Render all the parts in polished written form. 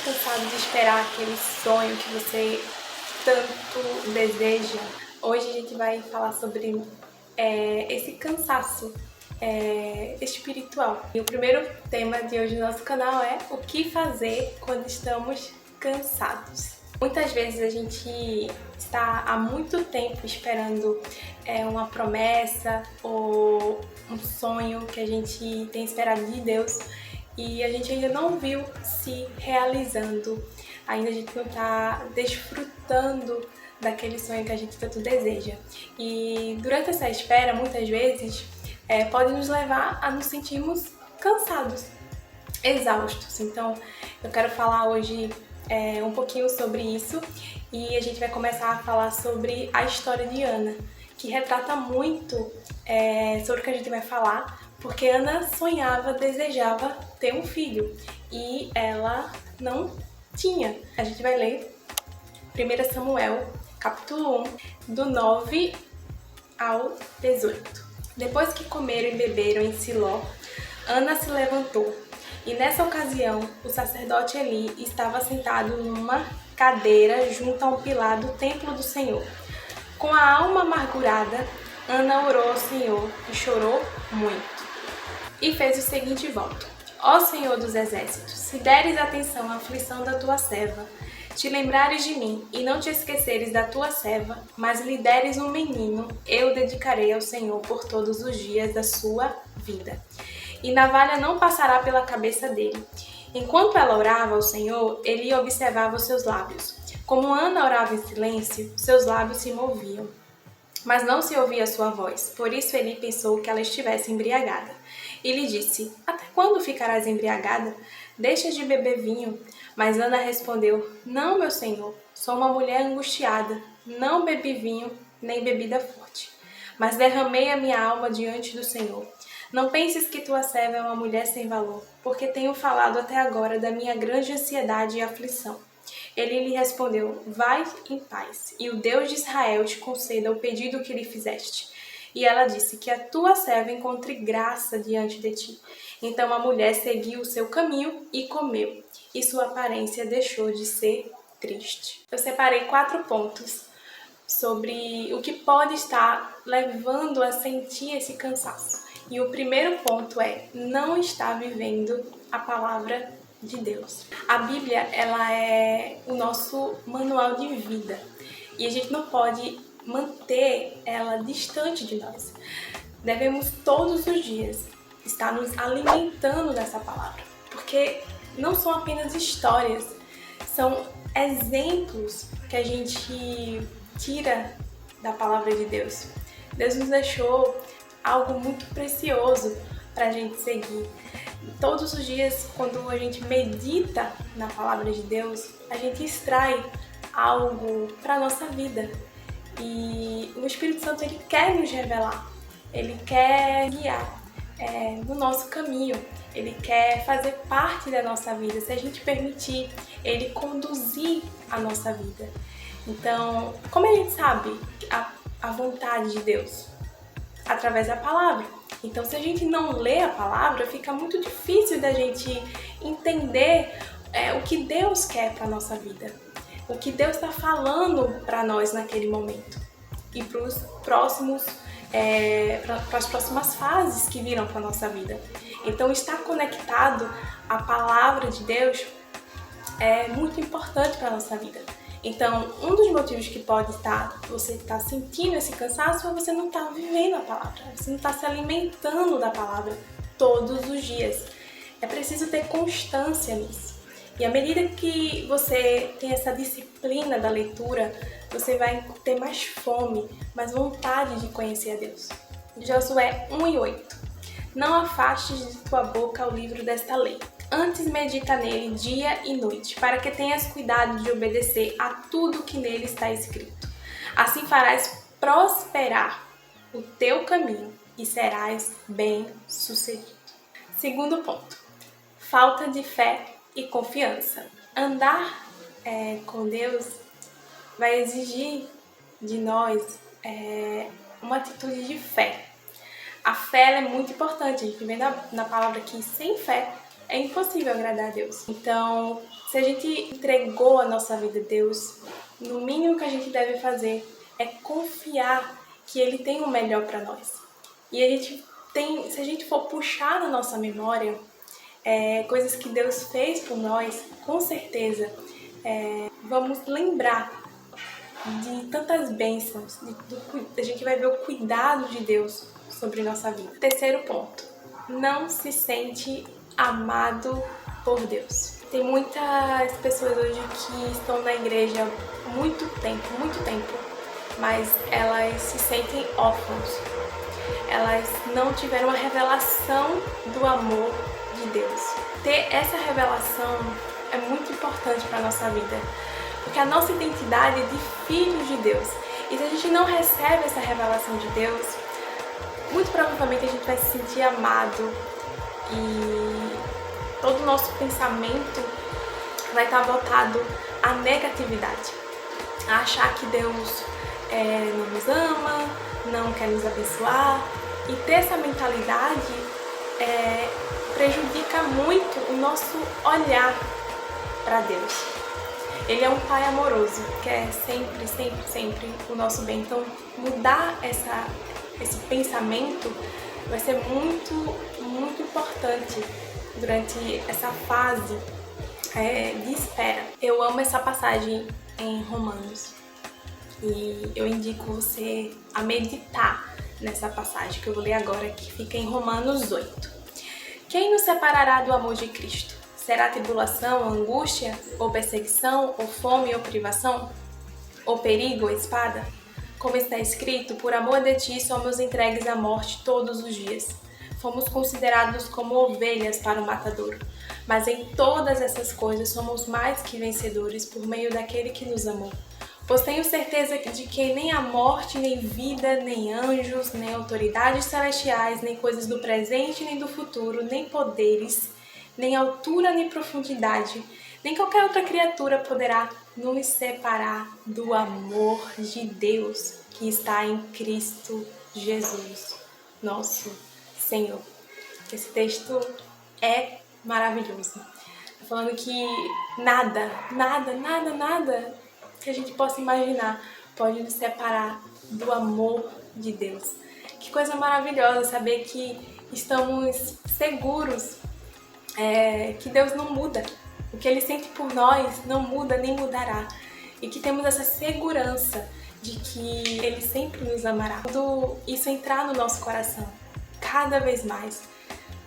cansado de esperar aquele sonho que você tanto deseja? Hoje a gente vai falar sobre esse cansaço espiritual. E o primeiro tema de hoje do nosso canal é o que fazer quando estamos cansados. Muitas vezes a gente está há muito tempo esperando uma promessa ou um sonho que a gente tem esperado de Deus e a gente ainda não viu se realizando, ainda a gente não está desfrutando daquele sonho que a gente tanto deseja. E durante essa espera, muitas vezes, pode nos levar a nos sentirmos cansados, exaustos. Então, eu quero falar hoje um pouquinho sobre isso e a gente vai começar a falar sobre a história de Ana, que retrata muito sobre o que a gente vai falar, porque Ana sonhava, desejava ter um filho e ela não tinha. A gente vai ler 1 Samuel, capítulo 1, do 9 ao 18. Depois que comeram e beberam em Siló, Ana se levantou, e nessa ocasião o sacerdote Eli estava sentado numa cadeira junto a um pilar do templo do Senhor. Com a alma amargurada, Ana orou ao Senhor e chorou muito. E fez o seguinte voto: Ó Senhor dos exércitos, se deres atenção à aflição da tua serva, te lembrares de mim e não te esqueceres da tua serva, mas lhe deres um menino, eu o dedicarei ao Senhor por todos os dias da sua vida. E navalha não passará pela cabeça dele. Enquanto ela orava ao Senhor, Eli observava os seus lábios. Como Ana orava em silêncio, seus lábios se moviam, mas não se ouvia a sua voz. Por isso Eli pensou que ela estivesse embriagada. E lhe disse: Até quando ficarás embriagada? Deixa de beber vinho. Mas Ana respondeu: Não, meu senhor, sou uma mulher angustiada. Não bebi vinho, nem bebida forte, mas derramei a minha alma diante do Senhor. Não penses que tua serva é uma mulher sem valor, porque tenho falado até agora da minha grande ansiedade e aflição. Ele lhe respondeu: Vai em paz, e o Deus de Israel te conceda o pedido que lhe fizeste. E ela disse: Que a tua serva encontre graça diante de ti. Então a mulher seguiu o seu caminho e comeu, e sua aparência deixou de ser triste. Eu separei 4 pontos sobre o que pode estar levando a sentir esse cansaço. E o primeiro ponto é não estar vivendo a palavra de Deus. A Bíblia, ela é o nosso manual de vida e a gente não pode manter ela distante de nós. Devemos todos os dias estar nos alimentando dessa palavra, porque não são apenas histórias, são exemplos que a gente tira da palavra de Deus. Deus nos deixou algo muito precioso para a gente seguir. Todos os dias, quando a gente medita na palavra de Deus, a gente extrai algo para a nossa vida. E o Espírito Santo, ele quer nos revelar, ele quer guiar no nosso caminho, ele quer fazer parte da nossa vida, se a gente permitir ele conduzir a nossa vida. Então, como a gente sabe a vontade de Deus? Através da palavra. Então, se a gente não lê a palavra, fica muito difícil da gente entender o que Deus quer para a nossa vida, o que Deus está falando para nós naquele momento e para os próximos, para as próximas fases que virão para a nossa vida. Então, estar conectado à palavra de Deus é muito importante para a nossa vida. Então, um dos motivos que pode estar você está sentindo esse cansaço é você não estar vivendo a palavra, você não está se alimentando da palavra todos os dias. É preciso ter constância nisso. E à medida que você tem essa disciplina da leitura, você vai ter mais fome, mais vontade de conhecer a Deus. Josué 1:8. Não afastes de tua boca o livro desta lei. Antes medita nele dia e noite, para que tenhas cuidado de obedecer a tudo que nele está escrito. Assim farás prosperar o teu caminho e serás bem-sucedido. Segundo ponto, falta de fé e confiança. Andar com Deus vai exigir de nós uma atitude de fé. A fé é muito importante, a gente vê na palavra aqui, sem fé é impossível agradar a Deus. Então, se a gente entregou a nossa vida a Deus, no mínimo que a gente deve fazer é confiar que Ele tem o melhor para nós. E a gente tem, se a gente for puxar na nossa memória coisas que Deus fez por nós, com certeza vamos lembrar de tantas bênçãos, a gente vai ver o cuidado de Deus sobre nossa vida. Terceiro ponto, não se sente amado por Deus. Tem muitas pessoas hoje que estão na igreja há muito tempo, mas elas se sentem órfãos. Elas não tiveram a revelação do amor de Deus. Ter essa revelação é muito importante para a nossa vida, porque a nossa identidade é de filhos de Deus. E se a gente não recebe essa revelação de Deus, muito provavelmente a gente vai se sentir amado e todo o nosso pensamento vai estar voltado à negatividade, a achar que Deus não nos ama, não quer nos abençoar. E ter essa mentalidade prejudica muito o nosso olhar para Deus. Ele é um pai amoroso, quer sempre o nosso bem. Então, mudar esse pensamento vai ser muito importante durante essa fase de espera. Eu amo essa passagem em Romanos e eu indico você a meditar nessa passagem que eu vou ler agora, que fica em Romanos 8. Quem nos separará do amor de Cristo? Será tribulação, angústia, ou perseguição, ou fome, ou privação? Ou perigo, ou espada? Como está escrito, por amor de ti somos entregues à morte todos os dias. Fomos considerados como ovelhas para o matadouro. Mas em todas essas coisas somos mais que vencedores por meio daquele que nos amou. Pois tenho certeza de que nem a morte, nem vida, nem anjos, nem autoridades celestiais, nem coisas do presente, nem do futuro, nem poderes, nem altura, nem profundidade, nem qualquer outra criatura poderá nos separar do amor de Deus que está em Cristo Jesus, nosso Senhor. Esse texto é maravilhoso. Falando que nada que a gente possa imaginar pode nos separar do amor de Deus. Que coisa maravilhosa saber que estamos seguros, que Deus não muda. O que Ele sente por nós não muda nem mudará. E que temos essa segurança de que Ele sempre nos amará. Quando isso entrar no nosso coração, cada vez mais,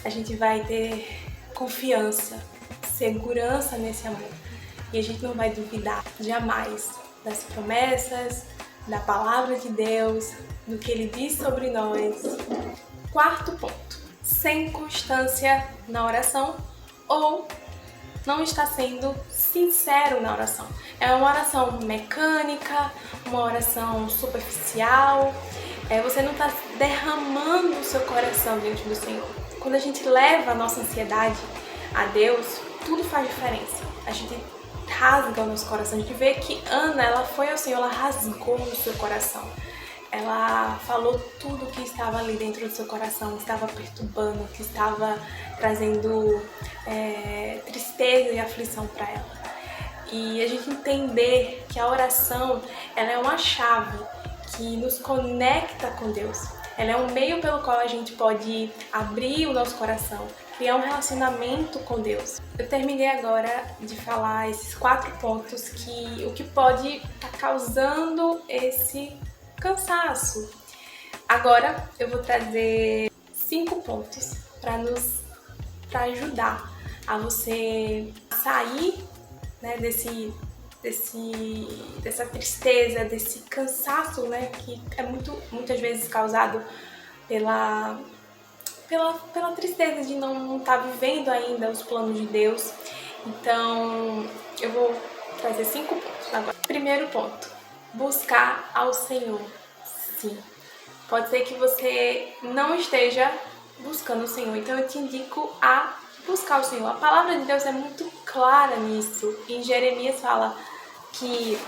a gente vai ter confiança, segurança nesse amor. E a gente não vai duvidar jamais das promessas, da palavra de Deus, do que Ele diz sobre nós. Quarto ponto, sem constância na oração ou não está sendo sincero na oração. É uma oração mecânica, uma oração superficial, você não está derramando o seu coração diante do Senhor. Quando a gente leva a nossa ansiedade a Deus, tudo faz diferença. A gente rasga o nosso coração. A gente vê que Ana, ela foi ao Senhor, ela rasgou o seu coração. Ela falou tudo que estava ali dentro do seu coração, que estava perturbando, que estava trazendo tristeza e aflição para ela. E a gente entender que a oração, ela é uma chave que nos conecta com Deus. Ela é um meio pelo qual a gente pode abrir o nosso coração, criar um relacionamento com Deus. Eu terminei agora de falar esses 4 pontos o que pode estar causando esse cansaço. Agora eu vou trazer 5 pontos para ajudar a você sair, né, dessa tristeza, desse cansaço, né, que é muitas vezes causado pela tristeza de não estar vivendo ainda os planos de Deus. Então, eu vou trazer 5 pontos agora. Primeiro ponto, buscar ao Senhor. Sim, pode ser que você não esteja buscando o Senhor, então eu te indico a buscar o Senhor. A palavra de Deus é muito clara nisso. Em Jeremias fala que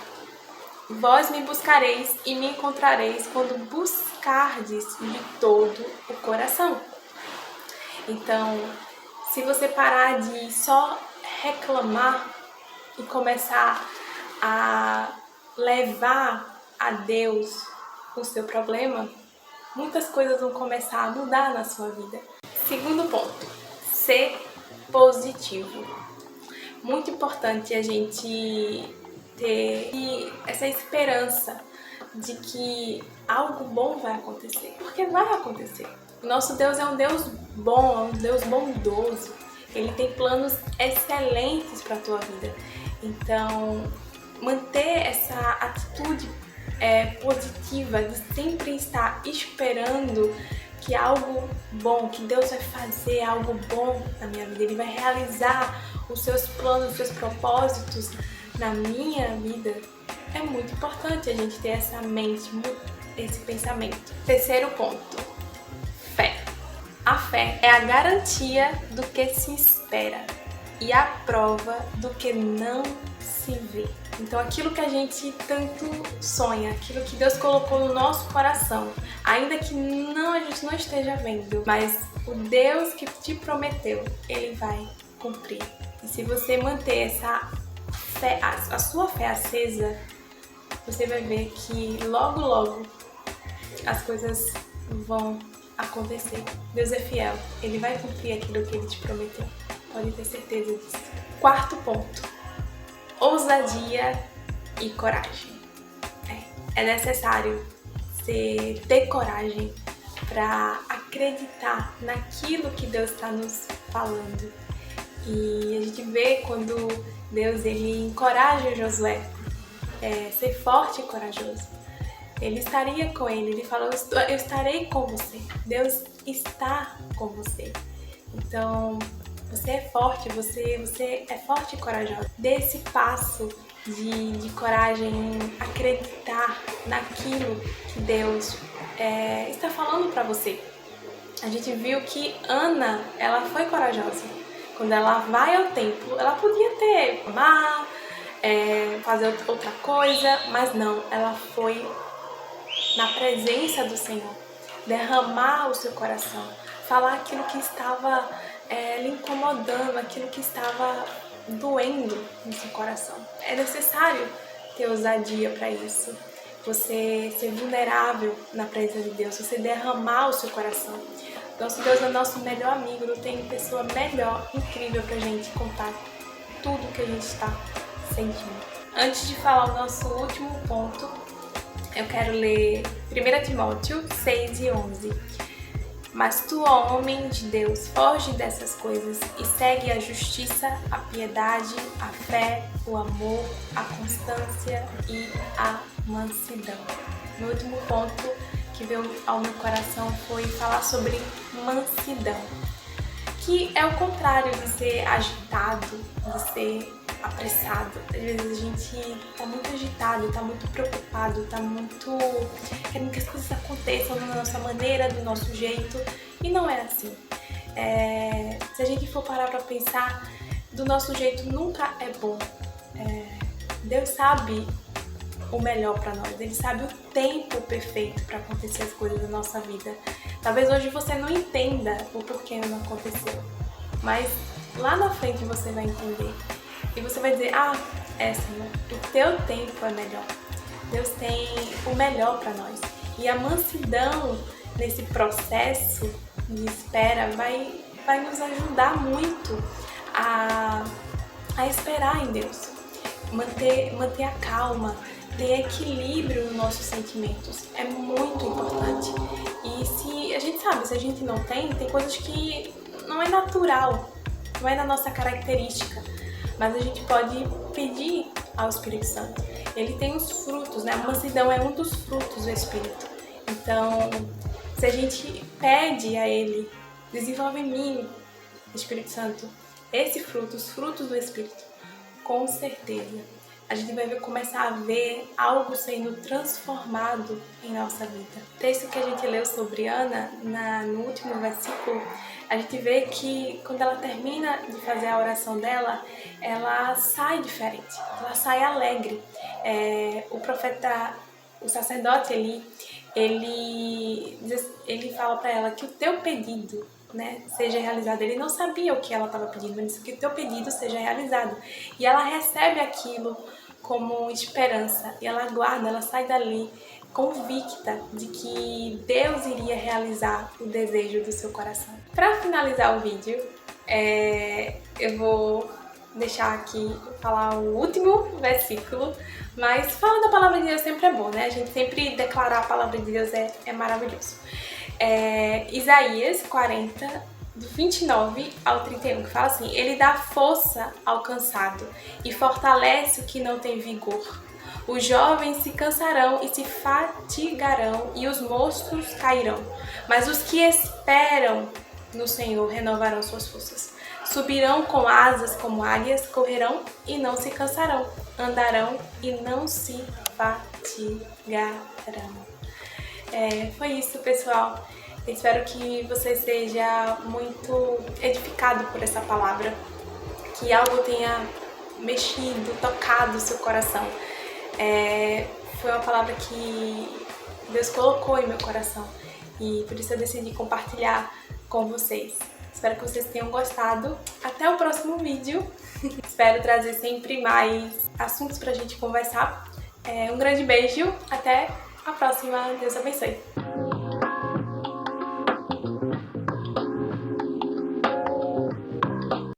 vós me buscareis e me encontrareis quando buscardes de todo o coração. Então, Se você parar de só reclamar e começar a levar a Deus o seu problema, muitas coisas vão começar a mudar na sua vida. Segundo ponto, ser positivo. Muito importante a gente ter essa esperança de que algo bom vai acontecer, porque vai acontecer. O nosso Deus é um Deus bom, é um Deus bondoso. Ele tem planos excelentes para a tua vida. Então, manter essa atitude positiva de sempre estar esperando que algo bom, que Deus vai fazer algo bom na minha vida, Ele vai realizar os seus planos, os seus propósitos na minha vida. É muito importante a gente ter essa mente, esse pensamento. Terceiro ponto, fé. A fé é a garantia do que se espera e a prova do que não se vê. Então aquilo que a gente tanto sonha, aquilo que Deus colocou no nosso coração, ainda que a gente não esteja vendo, mas o Deus que te prometeu, Ele vai cumprir. E se você manter essa fé, a sua fé acesa, você vai ver que logo, logo as coisas vão acontecer. Deus é fiel, Ele vai cumprir aquilo que Ele te prometeu. Pode ter certeza disso. Quarto ponto, ousadia e coragem. É necessário ter coragem para acreditar naquilo que Deus está nos falando. E a gente vê quando Deus ele encoraja Josué ser forte e corajoso. Ele estaria com ele falou, eu estarei com você. Deus está com você. Então, você é forte, você é forte e corajosa. Dê esse passo de coragem em acreditar naquilo que Deus está falando para você. A gente viu que Ana, ela foi corajosa. Quando ela vai ao templo, ela podia ter fazer outra coisa, mas não, ela foi na presença do Senhor, derramar o seu coração, falar aquilo que estava lhe incomodando, aquilo que estava doendo no seu coração. É necessário ter ousadia para isso, você ser vulnerável na presença de Deus, você derramar o seu coração. Nosso Deus é nosso melhor amigo, não tem pessoa melhor, incrível pra gente contar tudo que a gente está sentindo. Antes de falar o nosso último ponto, eu quero ler 1 Timóteo 6 e 11. Mas tu, ó homem de Deus, foge dessas coisas e segue a justiça, a piedade, a fé, o amor, a constância e a mansidão. No último ponto que veio ao meu coração foi falar sobre mansidão, que é o contrário de ser agitado, de ser apressado. Às vezes a gente tá muito agitado, tá muito preocupado, tá muito querendo que as coisas aconteçam da nossa maneira, do nosso jeito, e não é assim. Se a gente for parar pra pensar, do nosso jeito nunca é bom. Deus sabe o melhor para nós, Ele sabe o tempo perfeito para acontecer as coisas na nossa vida. Talvez hoje você não entenda o porquê não aconteceu, mas lá na frente você vai entender. E você vai dizer, Senhor, o teu tempo é melhor. Deus tem o melhor para nós. E a mansidão nesse processo de espera vai nos ajudar muito a esperar em Deus. Manter a calma, ter equilíbrio nos nossos sentimentos. É muito importante. E se a gente não tem coisas que não é natural, não é da nossa característica. Mas a gente pode pedir ao Espírito Santo. Ele tem os frutos, né? A mansidão é um dos frutos do Espírito. Então, se a gente pede a Ele, desenvolve em mim, Espírito Santo, os frutos do Espírito, com certeza a gente vai começar a ver algo sendo transformado em nossa vida. O texto que a gente leu sobre Ana, no último versículo, a gente vê que quando ela termina de fazer a oração dela, ela sai diferente, ela sai alegre. O sacerdote ali, ele fala para ela que o teu pedido, né, seja realizado. Ele não sabia o que ela estava pedindo, mas disse que o teu pedido seja realizado. E ela recebe aquilo como esperança, e ela aguarda, ela sai dali convicta de que Deus iria realizar o desejo do seu coração. Para finalizar o vídeo, eu vou deixar aqui falar o último versículo, mas falar da palavra de Deus sempre é bom, né? A gente sempre declarar a palavra de Deus é maravilhoso. Isaías 40, do 29 ao 31, que fala assim: Ele dá força ao cansado e fortalece o que não tem vigor. Os jovens se cansarão e se fatigarão, e os moços cairão. Mas os que esperam no Senhor renovarão suas forças. Subirão com asas como águias, correrão e não se cansarão, andarão e não se fatigarão. Foi isso, pessoal. Espero que você seja muito edificado por essa palavra, que algo tenha mexido, tocado o seu coração. Foi uma palavra que Deus colocou em meu coração e por isso eu decidi compartilhar com vocês. Espero que vocês tenham gostado. Até o próximo vídeo. Espero trazer sempre mais assuntos pra gente conversar. Um grande beijo. Até a próxima. Deus abençoe.